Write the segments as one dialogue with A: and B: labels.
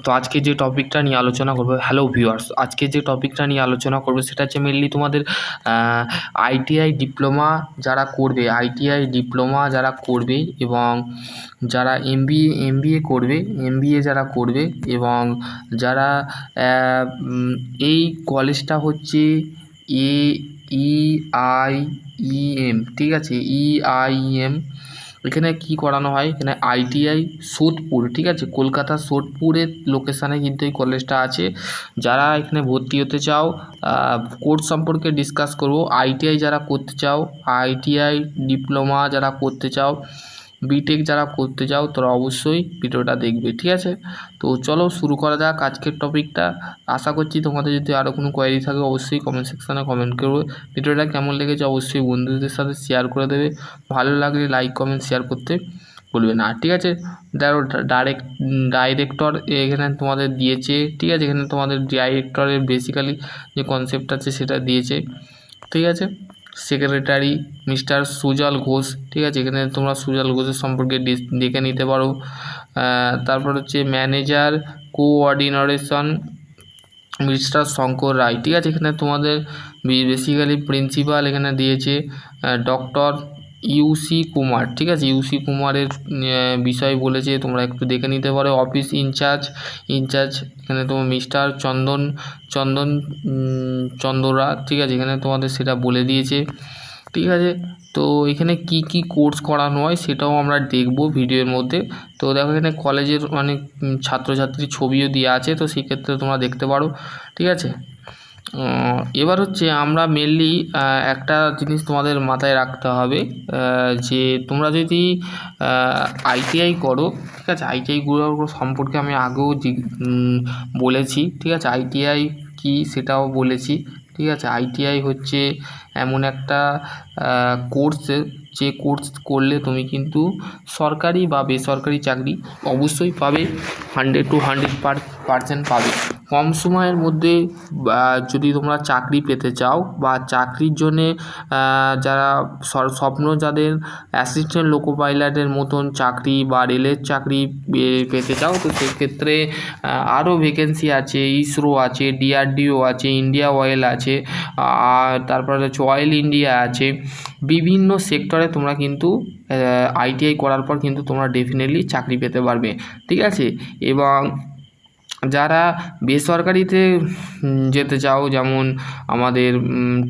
A: তো আজকে যে টপিকটা নিয়ে আলোচনা করবো, হ্যালো ভিউয়ার্স, আজকে যে টপিকটা নিয়ে আলোচনা করবো সেটা হচ্ছে মেনলি তোমাদের আইটিআই ডিপ্লোমা যারা করবে এবং যারা এমবিএ যারা করবে এবং যারা এই কলেজটা হচ্ছে EIEM, ঠিক আছে, EIEM। এখানে কি করানো হয়, এখানে আইটিআই সোদপুর, ঠিক আছে, কলকাতা সোদপুরের লোকেশানে কিন্তু এই কলেজটা আছে। যারা এখানে ভর্তি হতে চাও, কোর্স সম্পর্কে ডিসকাস করব। আইটিআই যারা করতে চাও, আইটিআই ডিপ্লোমা যারা করতে চাও, বিটেক যারা করতে চাও, তোরা অবশ্যই ভিডিওটা দেখবে, ঠিক আছে। তো চলো শুরু করা যাক আজকের টপিকটা। আশা করছি তোমাদের যদি আরও কোনো কোয়ারি থাকে অবশ্যই কমেন্ট সেকশানে কমেন্ট করবে। ভিডিওটা কেমন লেগেছে অবশ্যই বন্ধুদের সাথে শেয়ার করে দেবে। ভালো লাগলে লাইক কমেন্ট শেয়ার করতে বলবে না, ঠিক আছে। ডাইরেক্টর এখানে তোমাদের দিয়েছে, ঠিক আছে। এখানে তোমাদের ডাইরেক্টরের বেসিক্যালি যে কনসেপ্ট আছে সেটা দিয়েছে, ঠিক আছে। সেক্রেটারি মিস্টার সুজল ঘোষ, ঠিক আছে, এখানে তোমরা সুজল ঘোষের সম্পর্কে দেখে নিতে পারো। তারপর হচ্ছে ম্যানেজার কোঅর্ডিনেশন মিস্টার শঙ্কর রায়, ঠিক আছে। এখানে তোমাদের বেসিক্যালি প্রিন্সিপাল এখানে দিয়েছে ডক্টর ইউসি কুমার, ঠিক আছে। ইউসি কুমারের বিষয় বলেছে, তোমরা একটু দেখে নিতে পারো। অফিস ইনচার্জ এখানে তোমার মিস্টার চন্দরা, ঠিক আছে, এখানে তোমাদের সেটা বলে দিয়েছে, ঠিক আছে। তো এখানে কি কি কোর্স করানো হয় সেটাও আমরা দেখব ভিডিওর মধ্যে। তো দেখো এখানে কলেজের অনেক ছাত্রছাত্রীর ছবিও দেওয়া আছে, তো সেই ক্ষেত্রে তোমরা দেখতে পারো, ঠিক আছে। এবার হচ্ছে আমরা মেনলি একটা জিনিস তোমাদের মাথায় রাখতে হবে, যে তোমরা যদি আইটিআই করো, ঠিক আছে, আইটিআইগুলো সম্পর্কে আমি আগেও বলেছি, ঠিক আছে। আইটিআই কি সেটাও বলেছি, ঠিক আছে। আইটিআই হচ্ছে এমন একটা কোর্স, যে কোর্স করলে তুমি কিন্তু সরকারি বা বেসরকারি চাকরি অবশ্যই পাবে, 100 to 100% পাবে। কম সময়ের মধ্যে যদি তোমরা চাকরি পেতে চাও বা চাকরির জন্যে যারা স্বপ্ন, যাদের অ্যাসিস্ট্যান্ট লোকো পাইলটের মতন চাকরি বা রেলের চাকরি পেতে চাও, তো সেক্ষেত্রে আরও ভ্যাকেন্সি আছে। ইসরো আছে, ডিআরডিও আছে, ইন্ডিয়া অয়েল আছে, আর তারপরে হচ্ছে অয়েল ইন্ডিয়া আছে। বিভিন্ন সেক্টরে তোমরা কিন্তু আইটিআই করার পর কিন্তু তোমরা ডেফিনেটলি চাকরি পেতে পারবে, ঠিক আছে। এবং যারা বেসরকারিতে যেতে চাও, যেমন আমাদের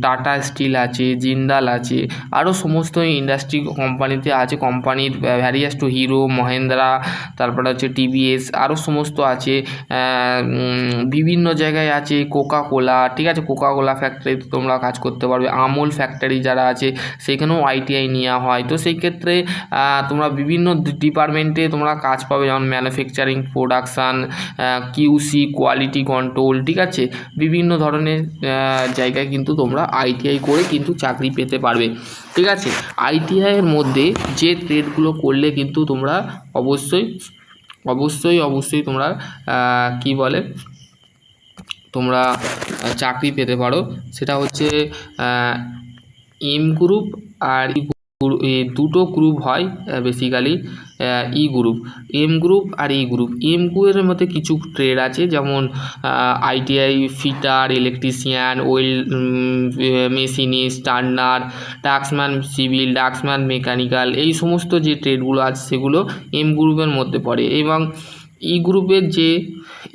A: টাটা স্টিল আছে, জিন্দাল আছে, আরও সমস্ত ইন্ডাস্ট্রি কোম্পানিতে আছে, কোম্পানির ভ্যারিয়াস টু হিরো, মহেন্দ্রা, তারপরে হচ্ছে টিভিএস, আরও সমস্ত আছে। বিভিন্ন জায়গায় আছে কোকা কোলা, ঠিক আছে, কোকা কোলা ফ্যাক্টরিতে তোমরা কাজ করতে পারবে। আমুল ফ্যাক্টরি যারা আছে সেখানেও আইটিআই নেওয়া হয়। তো সেই ক্ষেত্রে তোমরা বিভিন্ন ডিপার্টমেন্টে তোমরা কাজ পাবে, যেমন manufacturing, production, QC, quality control, ঠিক আছে। বিভিন্ন ধরনের জায়গায় কিন্তু তোমরা আইটিআই করে কিন্তু চাকরি পেতে পারবে, ঠিক আছে। আইটিআইয়ের মধ্যে যে ট্রেডগুলো করলে কিন্তু তোমরা অবশ্যই তোমরা কি বলে তোমরা চাকরি পেতে পারো, সেটা হচ্ছে এম গ্রুপ আর দুটো গ্রুপ হয় basically. E group, M group আর ই গ্রুপ। এম গ্রুপের মধ্যে কিছু ট্রেড আছে, যেমন আইটিআই ফিটার, ইলেকট্রিশিয়ান, ওয়েল machinist, turner, draughtsman civil, draughtsman mechanical, এই সমস্ত যে ট্রেডগুলো আছে সেগুলো এম গ্রুপের মধ্যে পড়ে। এবং ই গ্রুপের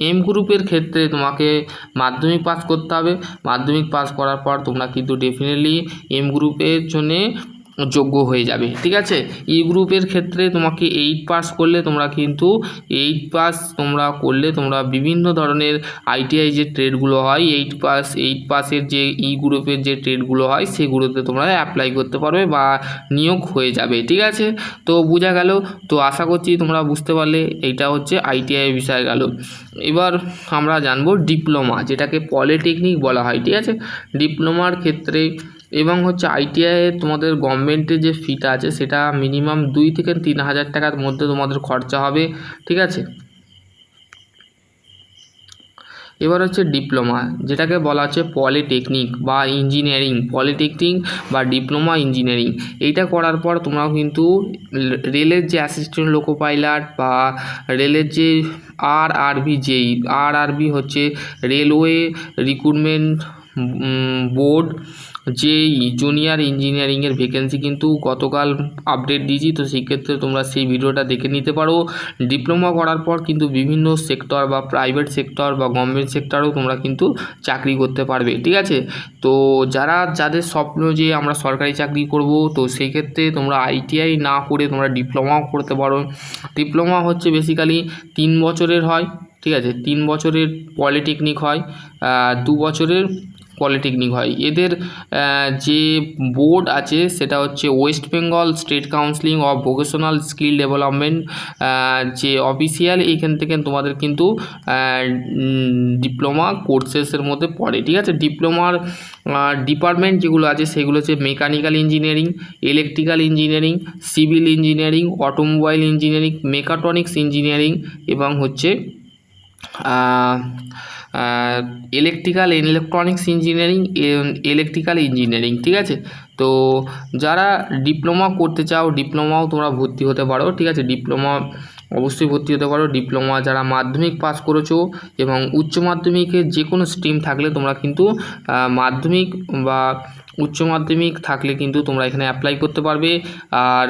A: এম গ্রুপের ক্ষেত্রে তোমাকে মাধ্যমিক পাস করতে হবে। মাধ্যমিক পাস করার পর তোমরা কিন্তু ডেফিনেটলি এম গ্রুপের জন্যে যোগ্য হয়ে যাবে, ঠিক আছে। ই গ্রুপের ক্ষেত্রে তোমাকে 8 পাস করলে তোমরা কিন্তু 8 করলে তোমরা বিভিন্ন ধরনের আইটিআই যে ট্রেডগুলো হয়, 8 পাসের যে ই গ্রুপের যে ট্রেডগুলো হয় সেগুলোতে তোমরা অ্যাপ্লাই করতে পারবে বা নিয়োগ হয়ে যাবে, ঠিক আছে। তো বোঝা গেল। তো আশা করছি তোমরা বুঝতে পারলে। এইটা হচ্ছে আইটিআই বিষয় গেল। এবার আমরা জানবো ডিপ্লোমা, যেটাকে পলিটেকনিক বলা হয়, ঠিক আছে। ডিপ্লোমার ক্ষেত্রে এবং হচ্ছে আইটিআই তোমাদের গভর্নমেন্টের যে ফিটা আছে সেটা মিনিমাম 2 থেকে 3 হাজার টাকার মধ্যে তোমাদের খরচা হবে, ঠিক আছে। এবার হচ্ছে ডিপ্লোমা, যেটাকে বলা হচ্ছে পলিটেকনিক বা ইঞ্জিনিয়ারিং, পলিটেকনিক বা ডিপ্লোমা ইঞ্জিনিয়ারিং। এইটা করার পর তোমরাও কিন্তু রেলের যে অ্যাসিস্ট্যান্ট লোকো পাইলট বা রেলের যে আরআরবি হচ্ছে রেলওয়ে রিক্রুটমেন্ট বোর্ড, যেই জুনিয়র ইঞ্জিনিয়ারিংয়ের ভ্যাকেন্সি কিন্তু গতকাল আপডেট দিয়েছি, তো সেই ক্ষেত্রে তোমরা সেই ভিডিওটা দেখে নিতে পারো। ডিপ্লোমা করার পর কিন্তু বিভিন্ন সেক্টর বা প্রাইভেট সেক্টর বা গভর্নমেন্ট সেক্টরেও তোমরা কিন্তু চাকরি করতে পারবে, ঠিক আছে। তো যাদের স্বপ্ন যে আমরা সরকারি চাকরি করব, তো সেই ক্ষেত্রে তোমরা আইটিআই না করে তোমরা ডিপ্লোমাও করতে পারো। ডিপ্লোমা হচ্ছে বেসিক্যালি 3 বছরের হয়, ঠিক আছে। 3 বছরের পলিটেকনিক হয়, 2 বছরের পলিটেকনিক হয়। এদের যে বোর্ড আছে সেটা হচ্ছে West Bengal state counselling of vocational skill development, যে অফিসিয়াল, এইখান থেকে তোমাদের কিন্তু ডিপ্লোমা কোর্সেসের মধ্যে পড়ে, ঠিক আছে। ডিপ্লোমার ডিপার্টমেন্ট যেগুলো আছে সেগুলো হচ্ছে mechanical engineering, electrical engineering, civil engineering, automobile engineering, mechatronics engineering এবং হচ্ছে electrical electronics engineering, electrical engineering, ঠিক আছে। তো যারা ডিপ্লোমা করতে চাও, ডিপ্লোমাও তোমরা ভর্তি হতে পারো, ঠিক আছে। ডিপ্লোমা অবশ্যই ভর্তি হতে পারো। ডিপ্লোমা যারা মাধ্যমিক পাস করেছো এবং উচ্চ মাধ্যমিকের যে কোনো স্ট্রিম থাকলে তোমরা কিন্তু মাধ্যমিক বা উচ্চ মাধ্যমিক থাকলে কিন্তু তোমরা এখানে অ্যাপ্লাই করতে পারবে। আর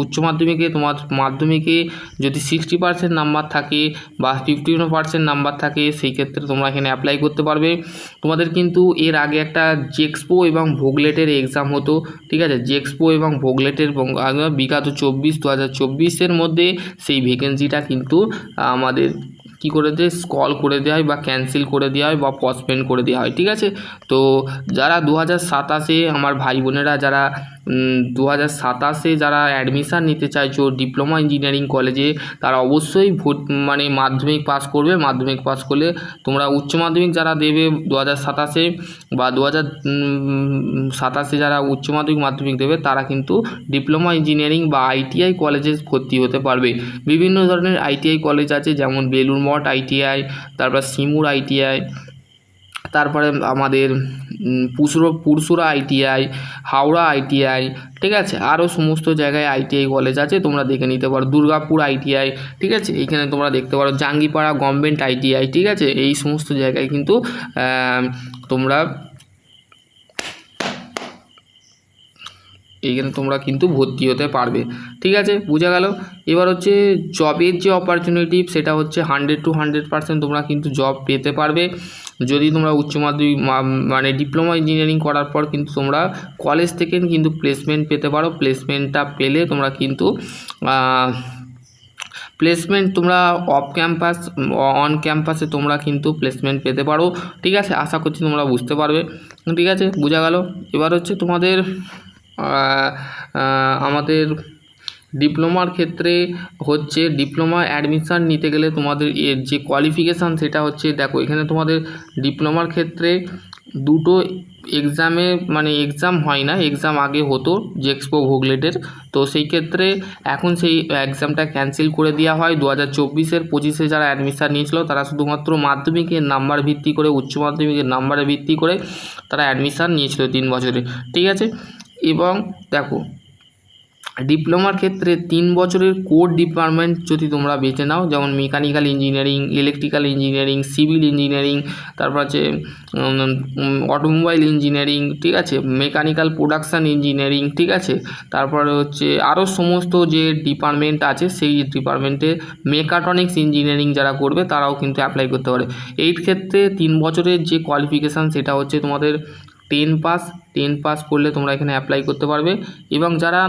A: উচ্চ মাধ্যমিকে তোমার মাধ্যমিকে যদি 60% নাম্বার থাকে বা 51% নাম্বার থাকে, সেই ক্ষেত্রে তোমরা এখানে অ্যাপ্লাই করতে পারবে। তোমাদের কিন্তু এর আগে একটা জেক্সপো এবং ভোগলেটের এক্সাম হতো, ঠিক আছে। জেক্সপো এবং ভোগলেটের বিগত 2024-এর মধ্যে সেই ভ্যাকেন্সিটা কিন্তু আমাদের কি করে দেয়, স্কল করে দেওয়া হয় বা ক্যান্সেল করে দেওয়া হয় বা পসপেন্ড করে দেওয়া হয়, ঠিক আছে। তো যারা 2027-এ আমার ভাই বোনেরা যারা 2027-এ যারা অ্যাডমিশান নিতে চাইছো ডিপ্লোমা ইঞ্জিনিয়ারিং কলেজে, তারা অবশ্যই মানে মাধ্যমিক পাস করবে। মাধ্যমিক পাস করলে তোমরা উচ্চ মাধ্যমিক যারা দেবে 2027-এ বা 2027-এ যারা উচ্চ মাধ্যমিক দেবে, তারা কিন্তু ডিপ্লোমা ইঞ্জিনিয়ারিং বা আইটিআই কলেজে ভর্তি হতে পারবে। বিভিন্ন ধরনের আইটিআই কলেজ আছে, যেমন বেলুড় মঠ আইটিআই, তারপর সিমুর আইটিআই, তারপরে আমাদের পুরসুরা আইটিআই, হাওড়া আইটিআই, ঠিক আছে। আরও সমস্ত জায়গায় আইটিআই কলেজ আছে, তোমরা দেখে নিতে পারো। দুর্গাপুর আইটিআই, ঠিক আছে, এইখানে তোমরা দেখতে পারো। জাঙ্গিপাড়া গভর্নমেন্ট আইটিআই, ঠিক আছে। এই সমস্ত জায়গায় কিন্তু তোমরা কিন্তু ভর্তি হতে পারবে, ঠিক আছে, বোঝা গেল। এবার হচ্ছে জবের যে অপরচুনিটি, সেটা হচ্ছে 100 to 100% তোমরা কিন্তু জব পেতে পারবে যদি তোমরা উচ্চ মাধ্যমিক মানে ডিপ্লোমা ইঞ্জিনিয়ারিং করার পর কিন্তু তোমরা কলেজ থেকে কিন্তু প্লেসমেন্ট পেতে পারো। প্লেসমেন্টটা পেলে তোমরা কিন্তু প্লেসমেন্ট তোমরা অফ ক্যাম্পাস অন ক্যাম্পাসে তোমরা কিন্তু প্লেসমেন্ট পেতে পারো, ঠিক আছে। আশা করছি তোমরা বুঝতে পারবে, ঠিক আছে, বোঝা গেল। এবার হচ্ছে তোমাদের আমাদের ডিপ্লোমার ক্ষেত্রে হচ্ছে ডিপ্লোমা অ্যাডমিশান নিতে গেলে তোমাদের এর যে কোয়ালিফিকেশান সেটা হচ্ছে, দেখো এখানে তোমাদের ডিপ্লোমার ক্ষেত্রে দুটো এক্সামে মানে এক্সাম হয় না, এক্সাম আগে হতো জেক্সপো ভোগলেটের, তো সেই ক্ষেত্রে এখন সেই এক্সামটা ক্যান্সেল করে দেওয়া হয়। 2024-এর 25-এ যারা অ্যাডমিশান নিয়েছিল তারা শুধুমাত্র মাধ্যমিকের নাম্বার ভিত্তি করে, উচ্চ মাধ্যমিকের নাম্বারে ভিত্তি করে তারা অ্যাডমিশান নিয়েছিল 3 বছরে, ঠিক আছে। এবং দেখো ডিপ্লোমার ক্ষেত্রে 3 বছরের কোর ডিপার্টমেন্ট যদি তোমরা বেছে নাও, যেমন mechanical engineering, electrical engineering, civil engineering, তারপর আছে অটোমোবাইল ইঞ্জিনিয়ারিং, ঠিক আছে, মেকানিক্যাল প্রোডাকশান ইঞ্জিনিয়ারিং, ঠিক আছে, তারপরে হচ্ছে আরও সমস্ত যে ডিপার্টমেন্ট আছে সেই ডিপার্টমেন্টে মেকাট্রনিক্স ইঞ্জিনিয়ারিং যারা করবে তারাও কিন্তু অ্যাপ্লাই করতে পারে। এই ক্ষেত্রে 3 বছরের যে কোয়ালিফিকেশান সেটা হচ্ছে তোমাদের 10 পাস করলে তোমরা এখানে অ্যাপ্লাই করতে পারবে। এবং যারা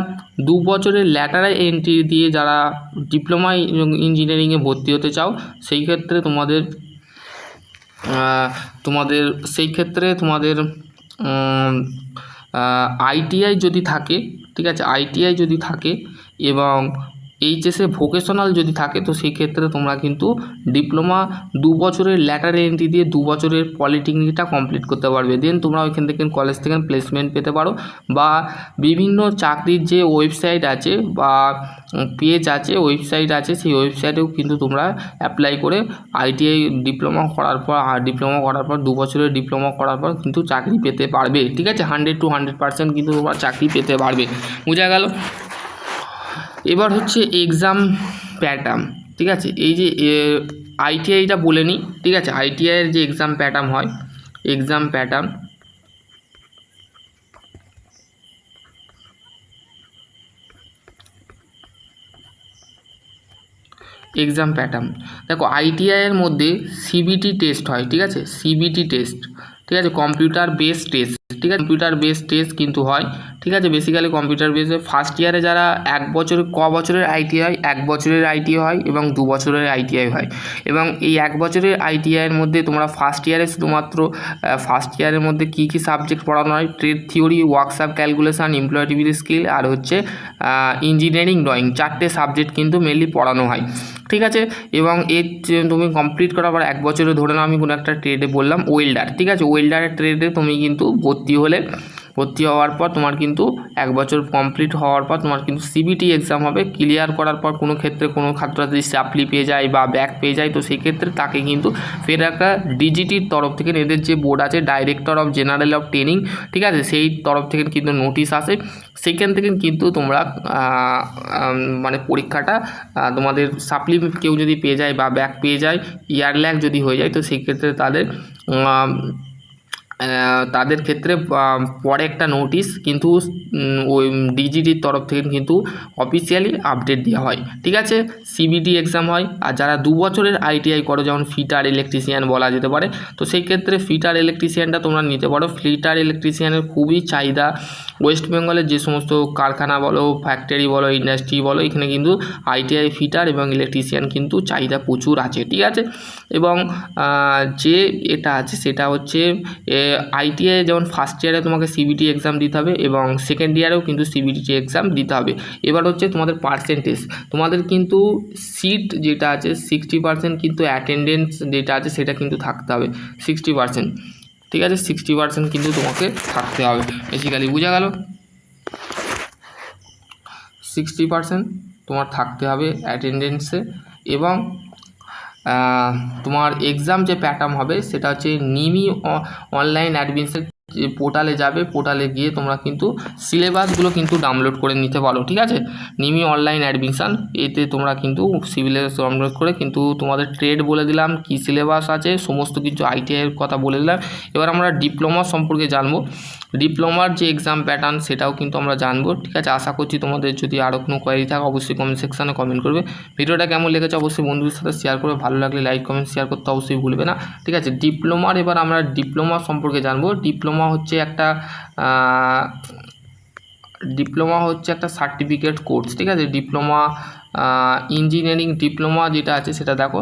A: 2 বছরের ল্যাটারাল এন্ট্রি দিয়ে যারা ডিপ্লোমা ইঞ্জিনিয়ারিংয়ে ভর্তি হতে চাও, সেই ক্ষেত্রে তোমাদের আইটিআই যদি থাকে, ঠিক আছে, আইটিআই যদি থাকে এবং এইচএসে ভোকেশনাল যদি থাকে তো সেই ক্ষেত্রে তোমরা কিন্তু ডিপ্লোমা 2 বছরের ল্যাটার এন্ট্রি দিয়ে 2 বছরের পলিটেকনিকটা কমপ্লিট করতে পারবে। দেন তোমরা ওইখান থেকে কলেজ থেকে প্লেসমেন্ট পেতে পারো, বা বিভিন্ন চাকরির যে ওয়েবসাইট আছে বা পেজ আছে, ওয়েবসাইট আছে, সেই ওয়েবসাইটেও কিন্তু তোমরা অ্যাপ্লাই করে আইটিআই ডিপ্লোমা করার পর 2 বছরের ডিপ্লোমা করার পর কিন্তু চাকরি পেতে পারবে। ঠিক আছে, 100 to 100% কিন্তু তোমরা চাকরি পেতে পারবে। বোঝা গেল? এবার হচ্ছে এক্সাম প্যাটার্ন। ঠিক আছে, এই যে আইটিআইটা বলে নিই। ঠিক আছে, আইটিআইয়ের যে এক্সাম প্যাটার্ন হয়, এক্সাম প্যাটার্ন দেখো, আইটিআইয়ের মধ্যে সিবিটি টেস্ট হয়। ঠিক আছে, সিবিটি টেস্ট, ঠিক আছে, কম্পিউটার বেসড টেস্ট। ঠিক আছে, কম্পিউটার বেসড টেস্ট কিন্তু হয়। ঠিক আছে, বেসিক্যালি কম্পিউটার বেসড। ফার্স্ট ইয়ারে যারা 1 বছরের আইটিআই, 1 বছরের আইটিআই হয় এবং 2 বছরের আইটিআই হয়। এবং এই 1 বছরের আইটিআইয়ের মধ্যে তোমরা ফার্স্ট ইয়ারে শুধুমাত্র ফার্স্ট ইয়ারের মধ্যে কী কী সাবজেক্ট পড়ানো হয়, trade theory, workshop calculation, employability skill আর হচ্ছে ইঞ্জিনিয়ারিং ড্রয়িং, 4টে সাবজেক্ট কিন্তু মেনলি পড়ানো হয়। ঠিক আছে, এবং এর তুমি কমপ্লিট করার পর 1 বছরে ধরে নাও আমি কোনো একটা ট্রেডে বললাম ওয়েল্ডার। ঠিক আছে, ওয়েল্ডারের ট্রেডে তুমি কিন্তু ভর্তি হওয়ার পর তোমার কিন্তু 1 বছর কমপ্লিট হওয়ার পর তোমার কিন্তু সিবিটি এক্সাম হবে। ক্লিয়ার করার পর কোনো ক্ষেত্রে কোনো ছাত্র যদি সাপ্লি পেয়ে যায় বা ব্যাক পেয়ে যায় তো সেই ক্ষেত্রে তাকে কিন্তু ফের একটা ডিজিটির তরফ থেকে, এদের যে বোর্ড আছে director of general of training, ঠিক আছে, সেই তরফ থেকে কিন্তু নোটিশ আসে। সেইখান থেকে কিন্তু তোমরা মানে পরীক্ষাটা তোমাদের সাপ্লি কেউ যদি পেয়ে যায় বা ব্যাক পেয়ে যায়, ইয়ার ল্যাগ যদি হয়ে যায় তো সেই ক্ষেত্রে তাদের ক্ষেত্রে পরে একটা নোটিশ কিন্তু ওই ডিজিটির তরফ থেকে কিন্তু অফিসিয়ালি আপডেট দেওয়া হয়। ঠিক আছে, সিবিটি এক্সাম হয়। আর যারা 2 বছরের আইটিআই করো, যেমন ফিটার ইলেকট্রিশিয়ান বলা যেতে পারে, তো সেই ক্ষেত্রে ফিটার ইলেকট্রিশিয়ানটা তোমরা নিতে পারো। ফিটার ইলেকট্রিশিয়ানের খুবই চাহিদা। ওয়েস্ট বেঙ্গলের যে সমস্ত কারখানা বলো, ফ্যাক্টরি বলো, ইন্ডাস্ট্রি বলো, এখানে কিন্তু আইটিআই ফিটার এবং ইলেকট্রিশিয়ান কিন্তু চাহিদা প্রচুর আছে। ঠিক আছে, এবং যে এটা আছে সেটা হচ্ছে আইটিআই যেমন ফার্স্ট ইয়ারে তোমাকে সিবিটি এক্সাম দিতে হবে এবং সেকেন্ড ইয়ারেও কিন্তু সিবিটি এক্সাম দিতে হবে। এবার হচ্ছে তোমাদের পার্সেন্টেজ, তোমাদের কিন্তু সিট যেটা আছে 60% কিন্তু অ্যাটেন্ডেন্স যেটা আছে সেটা কিন্তু থাকতে হবে 60%। ঠিক আছে, 60% কিন্তু তোমাকে থাকতে হবে বেসিক্যালি। বোঝা গেল? 60% তোমার থাকতে হবে অ্যাটেন্ডেন্সে। এবং তোমার এক্সাম যে প্যাটার্ন হবে সেটা হচ্ছে নিমি অনলাইন অ্যাডমিশন পোর্টালে যাবে, পোর্টালে গিয়ে তোমরা কিন্তু সিলেবাসগুলো কিন্তু ডাউনলোড করে নিতে পারো। ঠিক আছে, নিমি অনলাইন অ্যাডমিশন, এতে তোমরা কিন্তু সিলেবাস ডাউনলোড করে কিন্তু তোমাদের ট্রেড বলে দিলাম, কি সিলেবাস আছে সমস্ত কিছু, আইটিআইয়ের কথা বলে দিলাম। এবার আমরা ডিপ্লোমা সম্পর্কে জানবো। ডিপ্লোমার যে এক্সাম প্যাটার্ন সেটাও কিন্তু আমরা জানবো। ঠিক আছে, আশা করছি তোমাদের যদি আরও কোনো কোয়ারি থাকে অবশ্যই কমেন্ট সেকশানে কমেন্ট করবে। ভিডিওটা কেমন লেগেছে অবশ্যই বন্ধুদের সাথে শেয়ার করবে, ভালো লাগলে লাইক কমেন্ট শেয়ার করতে অবশ্যই ভুলবে না। ঠিক আছে, ডিপ্লোমার এবার আমরা ডিপ্লোমা সম্পর্কে জানবো। ডিপ্লোমা হচ্ছে একটা সার্টিফিকেট কোর্স। ঠিক আছে, ডিপ্লোমা ইঞ্জিনিয়ারিং ডিপ্লোমা যেটা আছে সেটা দেখো,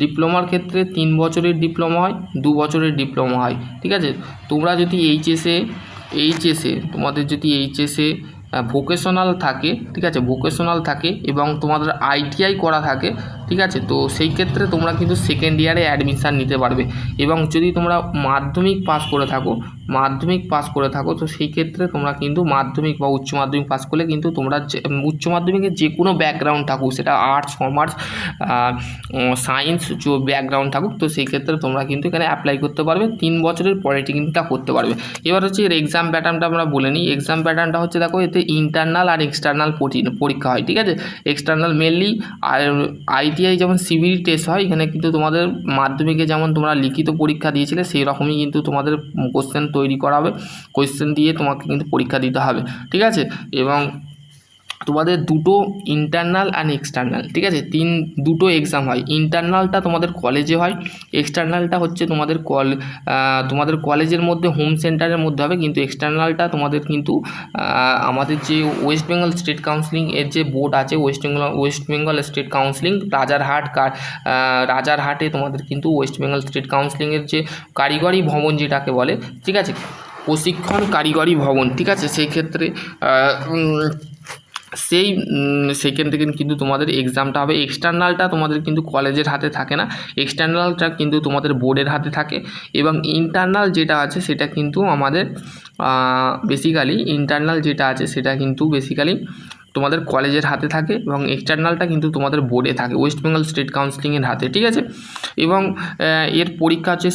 A: ডিপ্লোমার ক্ষেত্রে 3 বছরের ডিপ্লোমা হয়, 2 বছরের ডিপ্লোমা হয়। ঠিক আছে, তোমরা যদি এইচএসে তোমাদের যদি এইচএসে ভোকেশনাল থাকে, ঠিক আছে, ভোকেশনাল থাকে এবং তোমাদের আইটিআই করা থাকে, ঠিক আছে, তো সেই ক্ষেত্রে তোমরা কিন্তু সেকেন্ড ইয়ারে অ্যাডমিশান নিতে পারবে। এবং যদি তোমরা মাধ্যমিক পাস করে থাকো তো সেই ক্ষেত্রে তোমরা কিন্তু মাধ্যমিক বা উচ্চ মাধ্যমিক পাস করলে কিন্তু তোমরা উচ্চ মাধ্যমিকে যে কোনো ব্যাকগ্রাউন্ড থাকুক, সেটা আর্টস, কমার্স, সায়েন্স যে ব্যাকগ্রাউন্ড থাকুক, তো সেই ক্ষেত্রে তোমরা কিন্তু এখানে অ্যাপ্লাই করতে পারবে, 3 বছরের পলিটেকনিকটা করতে পারবে। এবার হচ্ছে এর এক্সাম প্যাটার্নটা আমরা বলে নিই। এক্সাম প্যাটার্নটা হচ্ছে দেখো, এতে ইন্টারনাল আর এক্সটার্নাল পরীক্ষা হয়। ঠিক আছে, এক্সটার্নাল মেনলি, আর আইটিআই যেমন সিবিটি টেস্ট হয়, এখানে কিন্তু তোমাদের মাধ্যমিকে যেমন তোমরা লিখিত পরীক্ষা দিয়েছিলে সেই রকমই কিন্তু তোমাদের কোশ্চেন তৈরি করা হবে, কোশ্চেন দিয়ে তোমাকে কিন্তু পরীক্ষা দিতে হবে। ঠিক আছে, এবং তোমাদের দুটো ইন্টারনাল আর এক্সটার্নাল, ঠিক আছে, দুটো এক্সাম হয়। ইন্টারনালটা তোমাদের কলেজে হয়, এক্সটার্নালটা হচ্ছে তোমাদের কলেজের মধ্যে হোম সেন্টারের মধ্যে হবে, কিন্তু এক্সটার্নালটা তোমাদের কিন্তু আমাদের যে ওয়েস্ট বেঙ্গল স্টেট কাউন্সিলিং এর যে বোর্ড আছে, ওয়েস্ট বেঙ্গল স্টেট কাউন্সিলিং রাজারহাটে তোমাদের কিন্তু ওয়েস্ট বেঙ্গল স্টেট কাউন্সিলিংয়ের যে কারিগরি ভবন যেটাকে বলে, ঠিক আছে, প্রশিক্ষণ কারিগরি ভবন, ঠিক আছে, সেই ক্ষেত্রে সেই সেকেন্ড কিন্তু তোমাদের এক্সামটা হবে। এক্সটার্নালটা তোমাদের কিন্তু কলেজের হাতে থাকে না, এক্সটার্নালটা কিন্তু তোমাদের বোর্ডের হাতে থাকে। এবং ইন্টারনাল যেটা আছে সেটা কিন্তু আমাদের বেসিক্যালি ইন্টারনাল যেটা আছে সেটা কিন্তু বেসিক্যালি তোমাদের কলেজের হাতে থাকে এবং এক্সটার্নালটা কিন্তু তোমাদের বোর্ডে থাকে, ওয়েস্ট বেঙ্গল স্টেট কাউন্সিলিংয়ের হাতে, ঠিক আছে। এবং এর পরীক্ষা হচ্ছে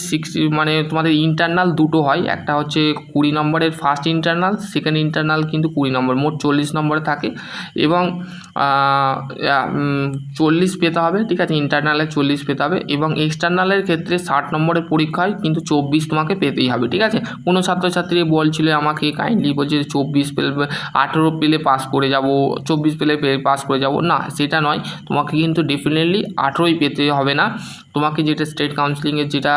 A: মানে তোমাদের ইন্টারনাল দুটো হয়, একটা হচ্ছে 20 নম্বরের ফার্স্ট ইন্টারনাল, সেকেন্ড ইন্টারনাল কিন্তু 20 নম্বর, মোট 40 নম্বরে থাকে। এবং 40 পেতে হবে, ঠিক আছে, ইন্টারনালে 40 পেতে হবে। এবং এক্সটার্নালের ক্ষেত্রে 60 নম্বরের পরীক্ষা হয়, কিন্তু 24 তোমাকে পেতেই হবে, ঠিক আছে। কোনো ছাত্রছাত্রী বলছিল আমাকে কাইন্ডলি, বলছে 24 পেলে 18 পেলে পাস করে যাব, 24 পেলে পাস করে যাব, না সেটা নয়, তোমাকে কিন্তু ডেফিনেটলি 18ই পেতে হবে না। তোমাকে যেটা স্টেট কাউন্সিলিংয়ের যেটা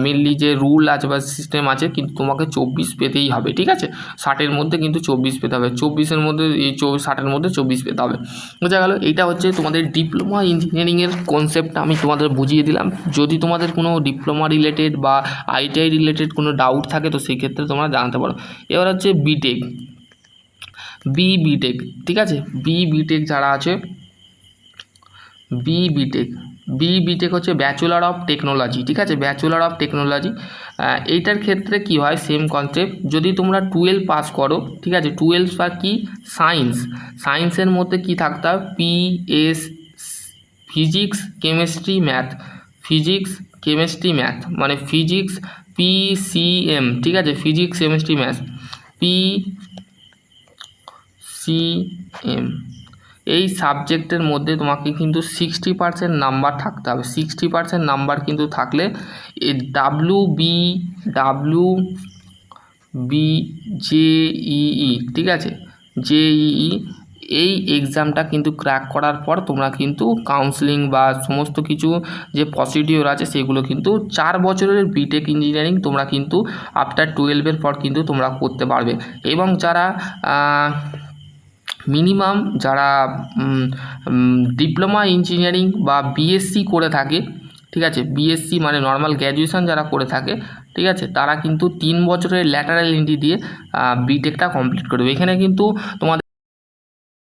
A: মেনলি যে রুল আছে বা সিস্টেম আছে, কিন্তু তোমাকে 24 পেতেই হবে, ঠিক আছে। 60-এর মধ্যে কিন্তু 24 পেতে হবে, 24-এর মধ্যে এই 60-এর মধ্যে 24 পেতে হবে, বোঝা গেল। এইটা হচ্ছে তোমাদের ডিপ্লোমা ইঞ্জিনিয়ারিংয়ের কনসেপ্টটা আমি তোমাদের বুঝিয়ে দিলাম। যদি তোমাদের কোনো ডিপ্লোমা রিলেটেড বা আইটিআই রিলেটেড কোনো ডাউট থাকে তো সেই ক্ষেত্রে তোমরা জানাতে পারো। এবার হচ্ছে বিটেক, ঠিক আছে, বিটেক যারা আছে, বিটেক হচ্ছে ব্যাচেলর অফ টেকনোলজি, ঠিক আছে, ব্যাচেলর অফ টেকনোলজি। এইটার ক্ষেত্রে কি হয়, সেম কনসেপ্ট, যদি তোমরা 12 পাস করো, ঠিক আছে, 12 বা কি সায়েন্সের মধ্যে কি থাকতে হবে, পিএস, ফিজিক্স কেমিস্ট্রি ম্যাথ, মানে ফিজিক্স পিসিএম, ঠিক আছে, ফিজিক্স কেমিস্ট্রি ম্যাথ পিসিএম, এই সাবজেক্টের মধ্যে তোমাকে কিন্তু 60% নাম্বার থাকতে হবে। 60% নাম্বার কিন্তু থাকলে এই জেইই, ঠিক আছে, জেইই, এই এক্সামটা কিন্তু ক্র্যাক করার পর তোমরা কিন্তু কাউন্সিলিং বা সমস্ত কিছু যে প্রসিডিওর আছে সেগুলো কিন্তু 4 বছরের বিটেক ইঞ্জিনিয়ারিং তোমরা কিন্তু আফটার 12-এর পর কিন্তু তোমরা করতে পারবে। এবং যারা মিনিমাম যারা ডিপ্লোমা ইঞ্জিনিয়ারিং বা বিএসসি করে থাকে, ঠিক আছে, বিএসসি মানে নর্মাল গ্র্যাজুয়েশন যারা করে থাকে, ঠিক আছে, তারা কিন্তু 3 বছরের ল্যাটারাল এন্ট্রি দিয়ে বিটেকটা কমপ্লিট করবে। এখানে কিন্তু তোমাদের